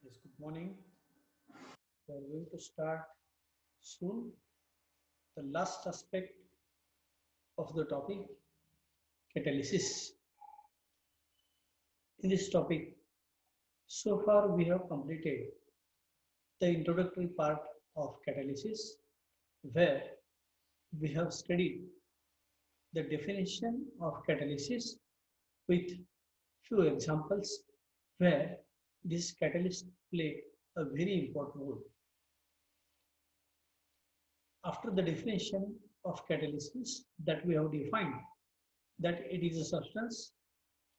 Yes, good morning. We are going to start soon the last aspect of the topic catalysis. In this topic, so far we have completed the introductory part of catalysis where we have studied the definition of catalysis with few examples where this catalyst play a very important role. After the definition of catalysis that we have defined that it is a substance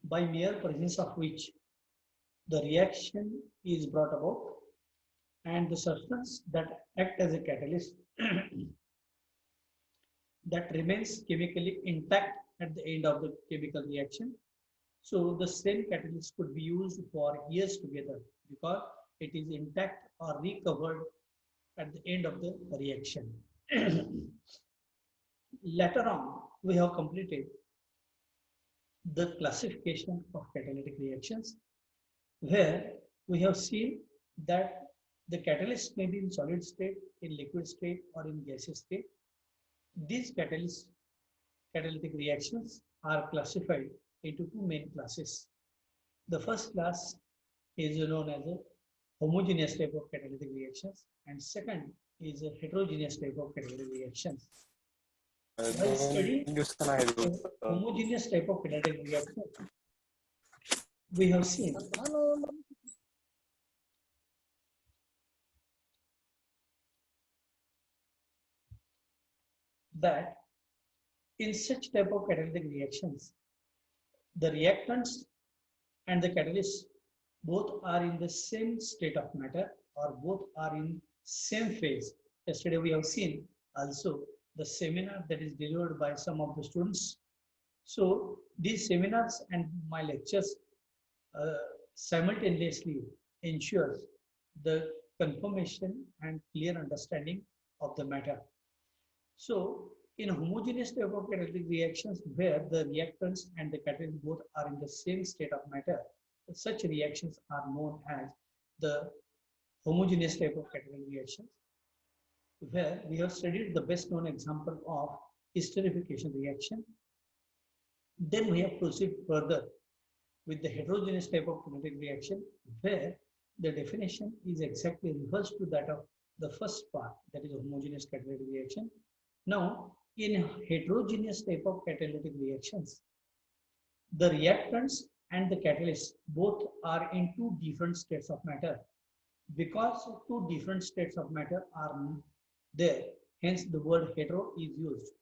by mere presence of which the reaction is brought about and the substance that act as a catalyst that remains chemically intact at the end of the chemical reaction. So the same catalyst could be used for years together because it is intact or recovered at the end of the reaction. Later on, we have completed the classification of catalytic reactions where we have seen that the catalyst may be in solid state, in liquid state, or in gaseous state. These catalytic reactions are classified into two main classes. The first class is known as a homogeneous type of catalytic reactions, and second is a heterogeneous type of catalytic reactions. While studying homogeneous type of catalytic reaction, we have seen that in such type of catalytic reactions, the reactants and the catalyst both are in the same state of matter or both are in same phase. Yesterday we have seen also the seminar that is delivered by some of the students. So these seminars and my lectures simultaneously ensures the confirmation and clear understanding of the matter. So in homogeneous type of catalytic reactions where the reactants and the catalyst both are in the same state of matter, such reactions are known as the homogeneous type of catalytic reactions, where we have studied the best known example of esterification reaction. Then we have proceeded further with the heterogeneous type of catalytic reaction, where the definition is exactly reversed to that of the first part, that is homogeneous catalytic reaction. Now, in heterogeneous type of catalytic reactions, the reactants and the catalysts both are in two different states of matter. Because two different states of matter are there, hence the word hetero is used.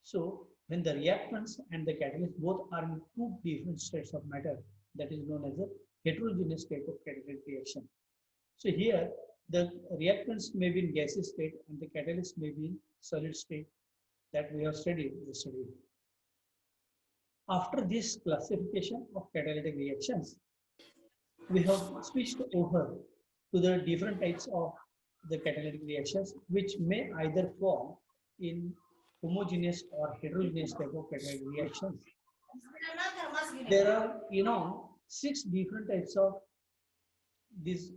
So when the reactants and the catalysts both are in two different states of matter, that is known as a heterogeneous type of catalytic reaction. So here the reactants may be in gaseous state and the catalyst may be in solid state that we have studied yesterday. After this classification of catalytic reactions, we have switched over to the different types of the catalytic reactions, which may either fall in homogeneous or heterogeneous type of catalytic reactions. There are, 6 different types of these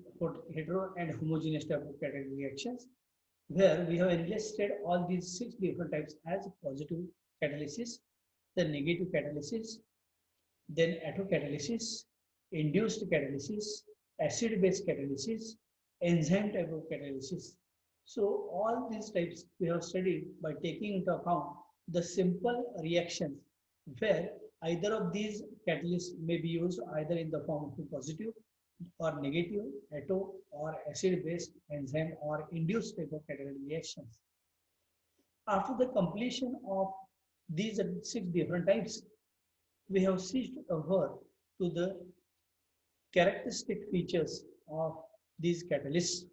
hetero and homogeneous type of catalytic reactions, where we have enlisted all these 6 different types as positive catalysis, the negative catalysis, then autocatalysis, induced catalysis, acid-base catalysis, enzyme type of catalysis. So all these types we have studied by taking into account the simple reactions where either of these catalysts may be used either in the form of positive or negative, auto or acid-base, enzyme or induced type of catalytic reactions. After the completion of these 6 different types, we have switched over to the characteristic features of these catalysts,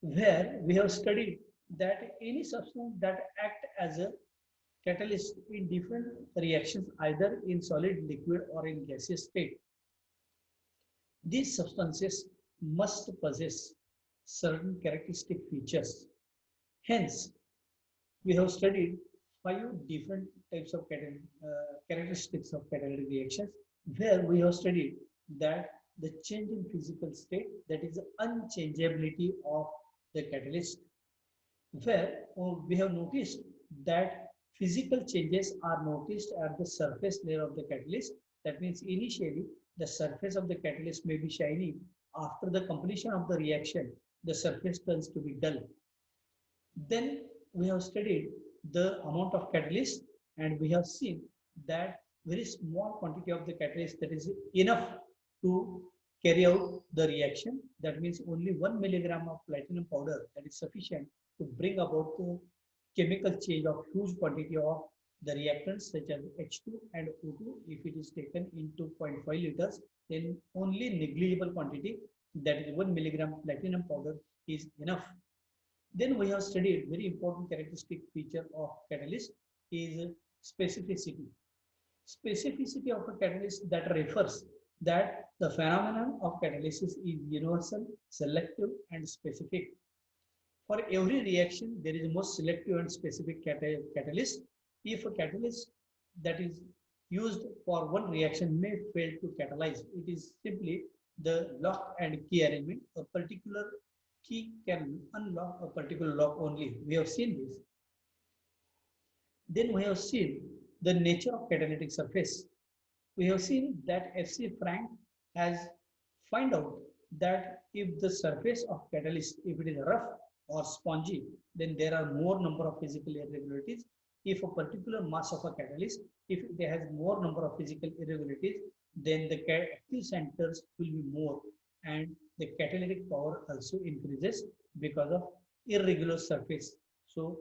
where we have studied that any substance that act as a catalyst in different reactions, either in solid, liquid, or in gaseous state, these substances must possess certain characteristic features. Hence, we have studied 5 different types of characteristics of catalytic reactions, where we have studied that the change in physical state, that is the unchangeability of the catalyst, where we have noticed that physical changes are noticed at the surface layer of the catalyst. That means initially the surface of the catalyst may be shiny. After the completion of the reaction, the surface turns to be dull. Then we have studied the amount of catalyst, and we have seen that very small quantity of the catalyst, that is enough to carry out the reaction. That means only 1 milligram of platinum powder, that is sufficient to bring about the chemical change of huge quantity of the reactants such as H2 and O2. If it is taken into 0.5 liters, then only negligible quantity, that is 1 milligram platinum powder, is enough. Then we have studied very important characteristic feature of catalyst is specificity. Specificity of a catalyst, that refers that the phenomenon of catalysis is universal, selective, and specific. For every reaction, there is a most selective and specific catalyst. If a catalyst that is used for one reaction may fail to catalyze, it is simply the lock and key arrangement. A particular key can unlock a particular lock only. We have seen this. Then we have seen the nature of catalytic surface. We have seen that F.C. Frank has find out that if the surface of catalyst, if it is rough or spongy, then there are more number of physical irregularities. If a particular mass of a catalyst, if it has more number of physical irregularities, then the active centers will be more, and the catalytic power also increases because of irregular surface. So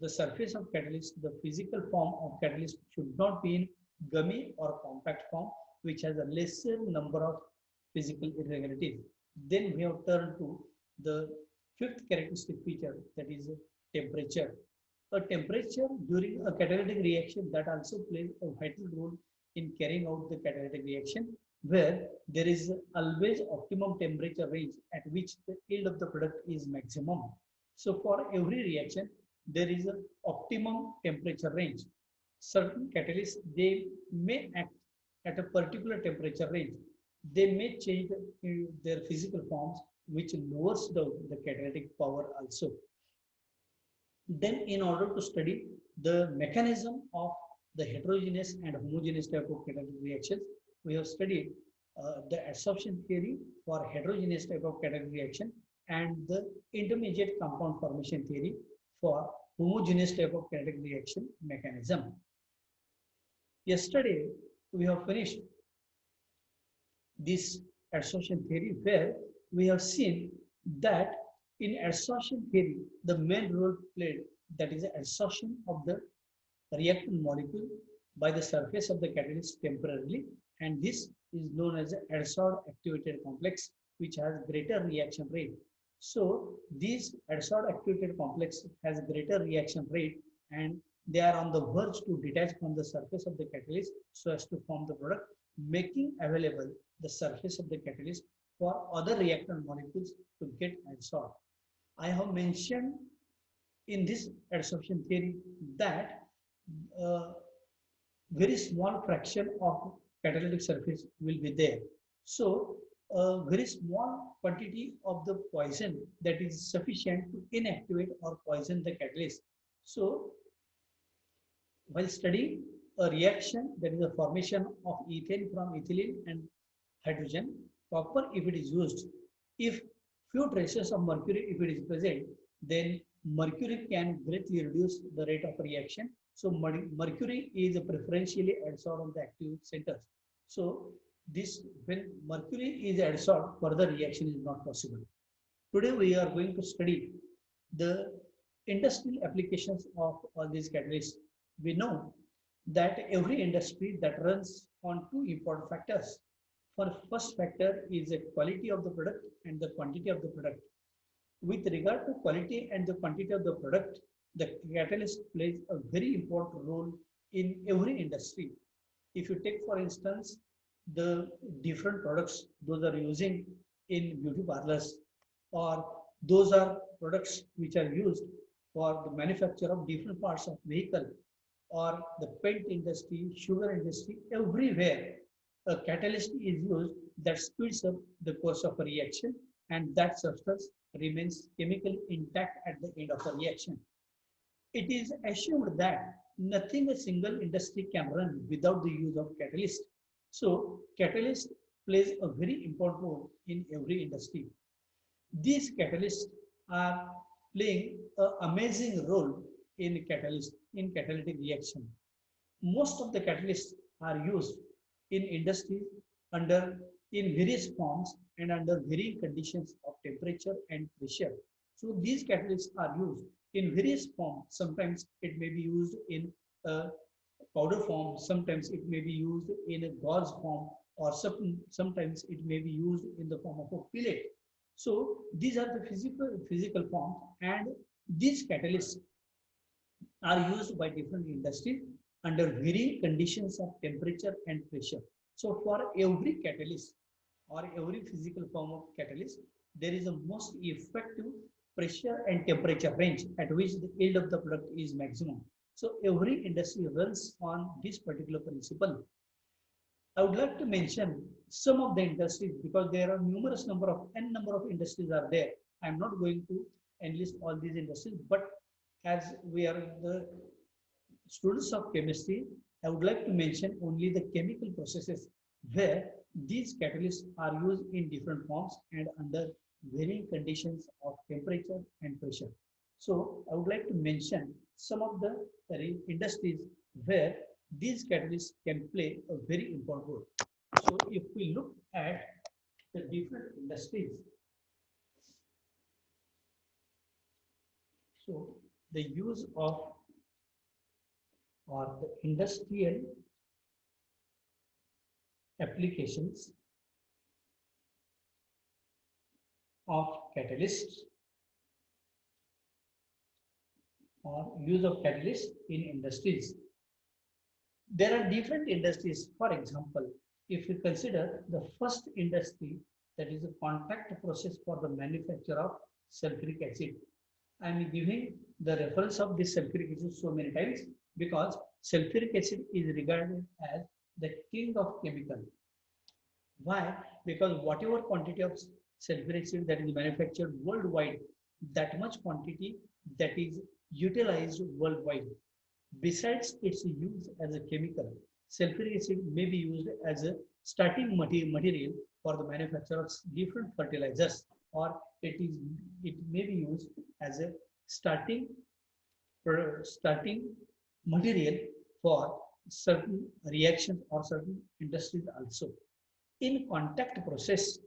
the surface of catalyst, the physical form of catalyst should not be in gummy or compact form, which has a lesser number of physical irregularities. Then we have turned to the fifth characteristic feature, that is temperature. A temperature during a catalytic reaction, that also plays a vital role in carrying out the catalytic reaction, where there is always optimum temperature range at which the yield of the product is maximum. So for every reaction, there is an optimum temperature range. Certain catalysts, they may act at a particular temperature range. They may change their physical forms, which lowers down the catalytic power also. Then in order to study the mechanism of the heterogeneous and homogeneous type of catalytic reactions, we have studied the adsorption theory for heterogeneous type of catalytic reaction and the intermediate compound formation theory for homogeneous type of catalytic reaction mechanism. Yesterday, we have finished this adsorption theory, where we have seen that in adsorption theory, the main role played, that is the adsorption of the reactant molecule by the surface of the catalyst temporarily, and this is known as the adsorbed activated complex, which has greater reaction rate. So these adsorbed activated complex has greater reaction rate, and they are on the verge to detach from the surface of the catalyst so as to form the product, making available the surface of the catalyst for other reactant molecules to get adsorbed. I have mentioned in this adsorption theory that very small fraction of catalytic surface will be there. So a very small quantity of the poison that is sufficient to inactivate or poison the catalyst. So while studying a reaction, that is the formation of ethane from ethylene and hydrogen, copper, if it is used, if few traces of mercury, if it is present, then mercury can greatly reduce the rate of reaction. So mercury is preferentially adsorbed on the active centers. So this, when mercury is adsorbed, further reaction is not possible. Today we are going to study the industrial applications of all these catalysts. We know that every industry that runs on two important factors. For first factor is the quality of the product and the quantity of the product. With regard to quality and the quantity of the product, the catalyst plays a very important role in every industry. If you take, for instance, the different products those are using in beauty parlors, or those are products which are used for the manufacture of different parts of vehicle, or the paint industry, sugar industry, everywhere a catalyst is used that speeds up the course of a reaction, and that substance remains chemically intact at the end of the reaction. It is assumed that nothing a single industry can run without the use of catalyst. So catalyst plays a very important role in every industry. These catalysts are playing an amazing role in catalytic reaction. Most of the catalysts are used in industries under in various forms and under varying conditions of temperature and pressure. So these catalysts are used in various forms. Sometimes it may be used in a powder form, sometimes it may be used in a gauze form, or sometimes it may be used in the form of a pellet. So these are the physical forms, and these catalysts are used by different industries under varying conditions of temperature and pressure. So for every catalyst or every physical form of catalyst, there is a most effective pressure and temperature range at which the yield of the product is maximum. So every industry runs on this particular principle. I would like to mention some of the industries because there are numerous number of industries are there. I'm not going to enlist all these industries, but as we are the students of chemistry, I would like to mention only the chemical processes where these catalysts are used in different forms and under varying conditions of temperature and pressure. So I would like to mention some of the industries where these catalysts can play a very important role. So if we look at the different industries, so the use of or the industrial applications of catalysts or use of catalysts in industries. There are different industries. For example, if you consider the first industry, that is a contact process for the manufacture of sulfuric acid. I am giving the reference of this sulfuric acid so many times because sulfuric acid is regarded as the king of chemical. Why? Because whatever quantity of sulfuric acid that is manufactured worldwide, that much quantity that is utilized worldwide. Besides its use as a chemical, sulfuric acid may be used as a starting material for the manufacture of different fertilizers, or it may be used as a starting starting material for certain reactions or certain industries also. In contact process,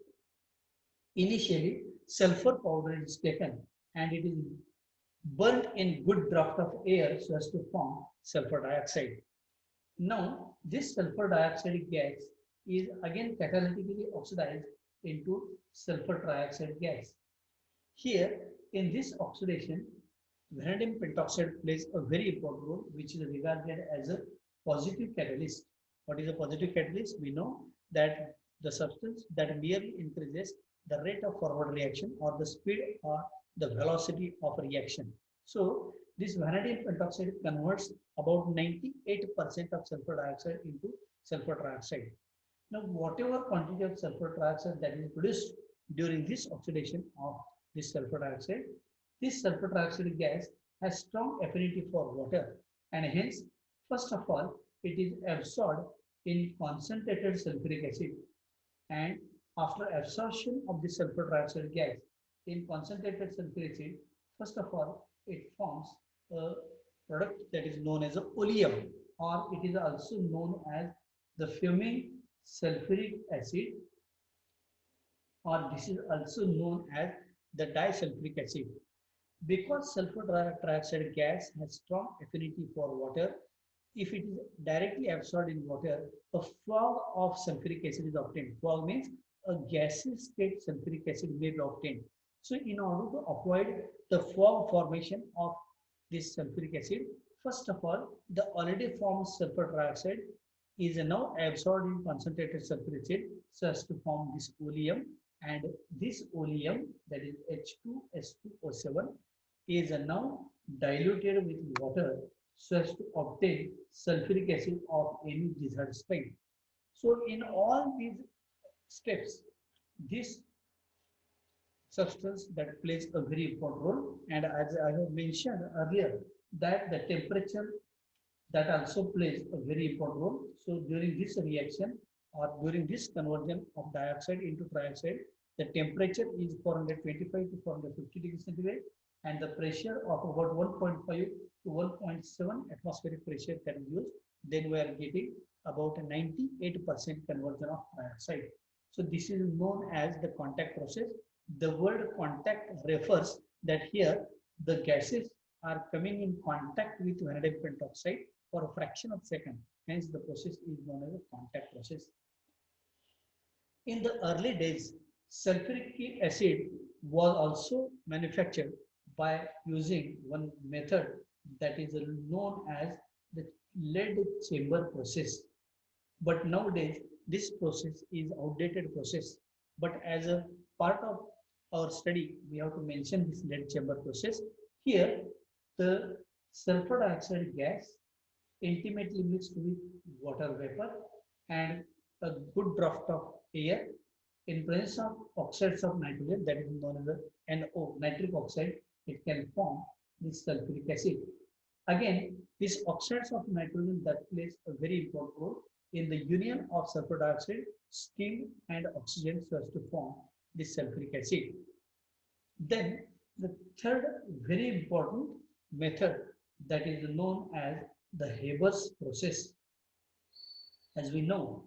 initially sulfur powder is taken and it is burnt in good draft of air so as to form sulfur dioxide. Now, this sulfur dioxide gas is again catalytically oxidized into sulfur trioxide gas. Here, in this oxidation, vanadium pentoxide plays a very important role, which is regarded as a positive catalyst. What is a positive catalyst? We know that the substance that merely increases the rate of forward reaction or the speed or the velocity of reaction. So this vanadium pentoxide converts about 98% of sulfur dioxide into sulfur trioxide. Now, whatever quantity of sulfur trioxide that is produced during this oxidation of this sulfur dioxide, this sulfur trioxide gas has strong affinity for water, and hence, first of all, it is absorbed in concentrated sulfuric acid, and after absorption of the sulfur trioxide gas in concentrated sulfuric acid, first of all, it forms a product that is known as a oleum, or it is also known as the fuming sulfuric acid, or this is also known as the disulfuric acid. Because sulfur trioxide gas has strong affinity for water, if it is directly absorbed in water, a fog of sulfuric acid is obtained. Fog means a gaseous state sulfuric acid may be obtained. So in order to avoid the fog formation of this sulfuric acid, first of all, the already formed sulfur trioxide is now absorbed in concentrated sulfuric acid so as to form this oleum, and this oleum, that is H2S2O7, is now diluted with water so as to obtain sulfuric acid of any desired strength. So in all these steps. This substance that plays a very important role, and as I have mentioned earlier, that the temperature that also plays a very important role. So during this reaction or during this conversion of dioxide into trioxide, the temperature is 425 to 450 degrees centigrade, and the pressure of about 1.5 to 1.7 atmospheric pressure can be used. Then we are getting about 98% conversion of trioxide. So this is known as the contact process. The word contact refers that here the gases are coming in contact with vanadium pentoxide for a fraction of a second. Hence, the process is known as a contact process. In the early days, sulfuric acid was also manufactured by using one method that is known as the lead chamber process. But nowadays, this process is outdated process. But as a part of our study, we have to mention this lead chamber process. Here, the sulfur dioxide gas intimately mixed with water vapor and a good draft of air in presence of oxides of nitrogen, that is known as the NO, nitric oxide, it can form this sulfuric acid. Again, these oxides of nitrogen that plays a very important role in the union of sulfur dioxide, steam and oxygen so as to form this sulfuric acid. Then the third very important method that is known as the Haber's process. As we know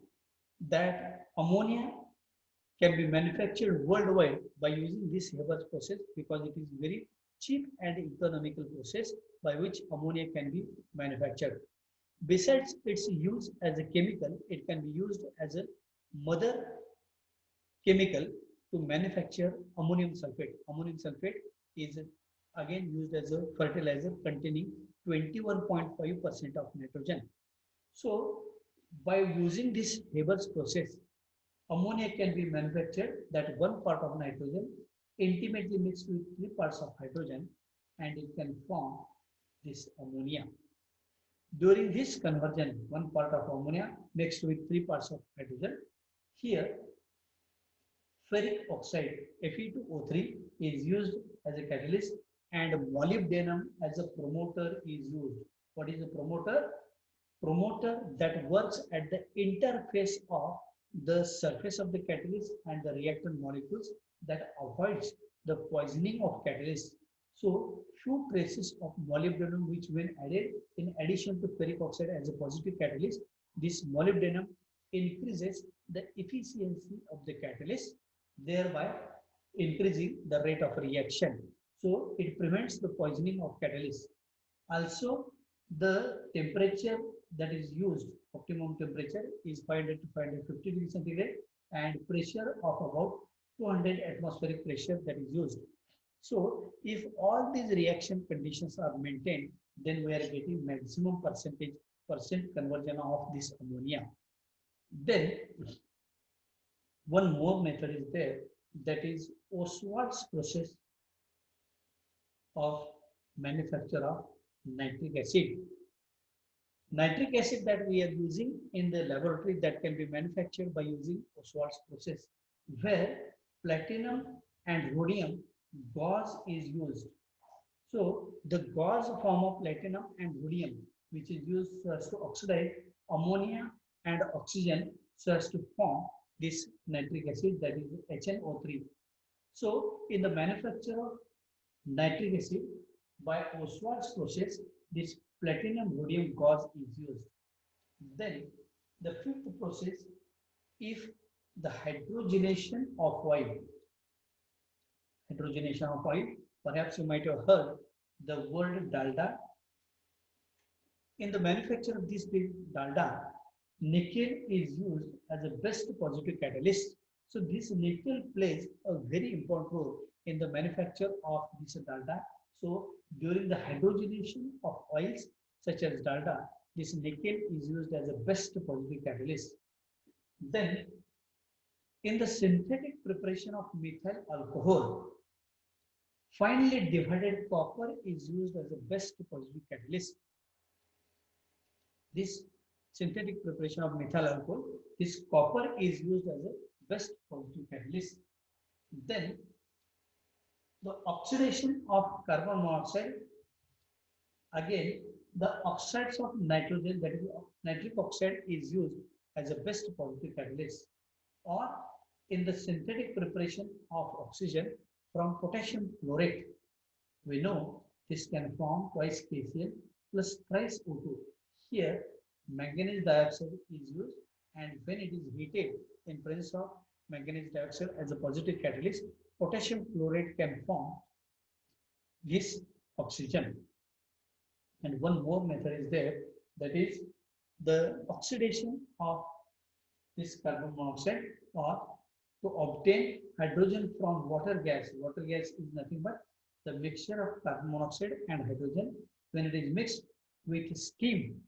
that ammonia can be manufactured worldwide by using this Haber's process because it is very cheap and economical process by which ammonia can be manufactured. Besides its use as a chemical, it can be used as a mother chemical to manufacture ammonium sulfate. Ammonium sulfate is again used as a fertilizer containing 21.5% of nitrogen. So by using this Haber's process, ammonia can be manufactured that one part of nitrogen intimately mixed with three parts of hydrogen and it can form this ammonia. During this conversion, one part of ammonia mixed with three parts of hydrogen, here ferric oxide Fe2O3 is used as a catalyst and molybdenum as a promoter is used. What is a promoter? Promoter that works at the interface of the surface of the catalyst and the reactant molecules that avoids the poisoning of catalyst. So few traces of molybdenum which when added in addition to ferric oxide as a positive catalyst, this molybdenum increases the efficiency of the catalyst, thereby increasing the rate of reaction. So it prevents the poisoning of catalyst. Also, the temperature that is used, optimum temperature is 500 to 550 degrees centigrade and pressure of about 200 atmospheric pressure that is used. So if all these reaction conditions are maintained, then we are getting maximum percent conversion of this ammonia. Then one more method is there, that is Ostwald's process of manufacture of nitric acid. Nitric acid that we are using in the laboratory that can be manufactured by using Ostwald's process, where platinum and rhodium gauze is used. So the gauze form of platinum and rhodium, which is used so as to oxidize ammonia and oxygen so as to form this nitric acid, that is HNO3. So in the manufacture of nitric acid by Ostwald's process, this platinum rhodium gauze is used. Then the fifth process, if the hydrogenation of oil, perhaps you might have heard the word dalda. In the manufacture of this dalda, nickel is used as a best positive catalyst. So this nickel plays a very important role in the manufacture of this dalda. So during the hydrogenation of oils such as dalda, this nickel is used as a best positive catalyst. Then in the synthetic preparation of methyl alcohol, finely divided copper is used as a best positive catalyst. This synthetic preparation of methyl alcohol, this copper is used as a best positive catalyst. Then the oxidation of carbon monoxide, again the oxides of nitrogen, that is nitric oxide, is used as a best positive catalyst. Or in the synthetic preparation of oxygen from potassium chlorate, we know this can form twice KCl plus thrice O2. Here, manganese dioxide is used, and when it is heated in presence of manganese dioxide as a positive catalyst, potassium chlorate can form this oxygen. And one more method is there, that is the oxidation of this carbon monoxide, or to obtain hydrogen from water gas. Water gas is nothing but the mixture of carbon monoxide and hydrogen. When it is mixed with steam,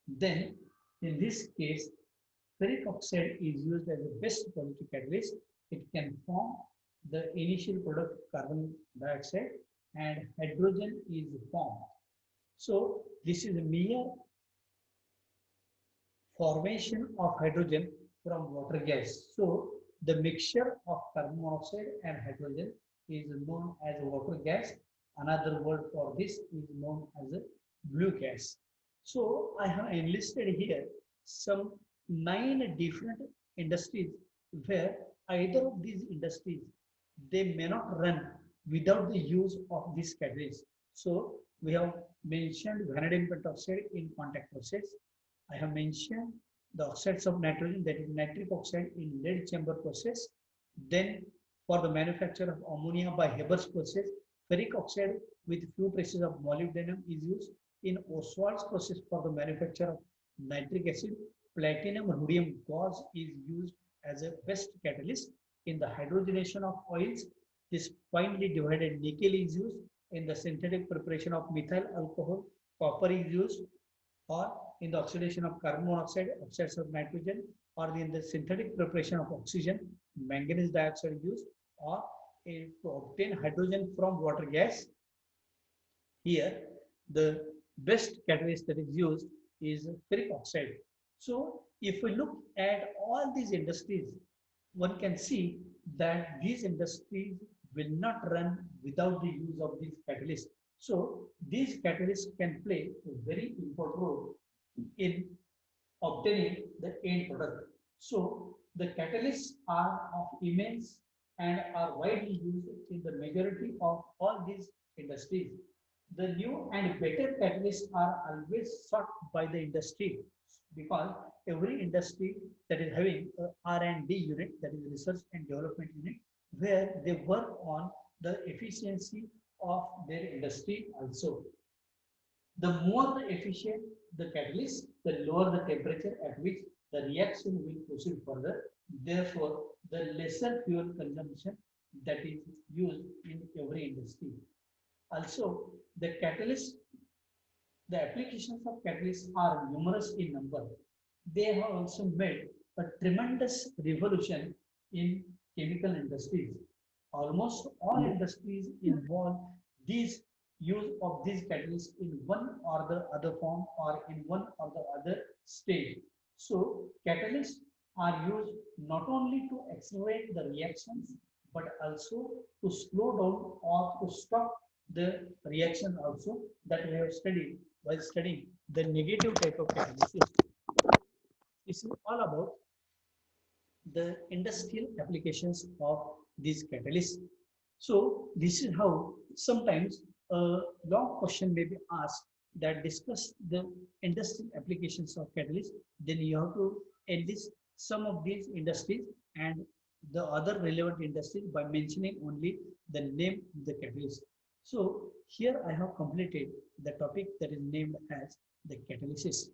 then in this case, ferric oxide is used as a best positive catalyst. It can form the initial product carbon dioxide, and hydrogen is formed. So this is a mere formation of hydrogen from water gas. So the mixture of carbon monoxide and hydrogen is known as water gas. Another word for this is known as a blue gas. So I have enlisted here some 9 different industries where either of these industries, they may not run without the use of this catalyst. So we have mentioned vanadium pentoxide in contact process. I have mentioned the oxides of nitrogen, that is nitric oxide in lead chamber process. Then for the manufacture of ammonia by Haber's process, ferric oxide with few traces of molybdenum is used. In Ostwald's process for the manufacture of nitric acid, platinum rhodium gauze is used as a best catalyst. In the hydrogenation of oils, this finely divided nickel is used. In the synthetic preparation of methyl alcohol, copper is used. Or in the oxidation of carbon monoxide, oxides of nitrogen, or in the synthetic preparation of oxygen, manganese dioxide is used. Or to obtain hydrogen from water gas, here the best catalyst that is used is ferric oxide. So if we look at all these industries, one can see that these industries will not run without the use of these catalysts. So these catalysts can play a very important role in obtaining the end product. So the catalysts are of immense and are widely used in the majority of all these industries. The new and better catalysts are always sought by the industry, because every industry that is having a R&D unit, that is research and development unit, where they work on the efficiency of their industry also. The more the efficient the catalyst, the lower the temperature at which the reaction will proceed further. Therefore, the lesser fuel consumption that is used in every industry. Also, the catalyst, the applications of catalysts are numerous in number. They have also made a tremendous revolution in chemical industries. Almost all industries involve these use of these catalysts in one or the other form, or in one or the other stage. So catalysts are used not only to accelerate the reactions, but also to slow down or to stop the reaction also, that we have studied while studying the negative type of catalysis. This is all about the industrial applications of these catalysts. So this is how sometimes a long question may be asked that discuss the industrial applications of catalysts. Then you have to enlist some of these industries and the other relevant industries by mentioning only the name of the catalyst. So here I have completed the topic that is named as the catalysis.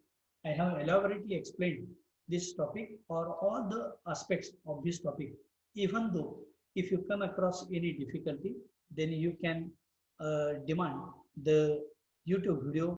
I have elaborately explained this topic or all the aspects of this topic. Even though if you come across any difficulty, then you can demand the YouTube video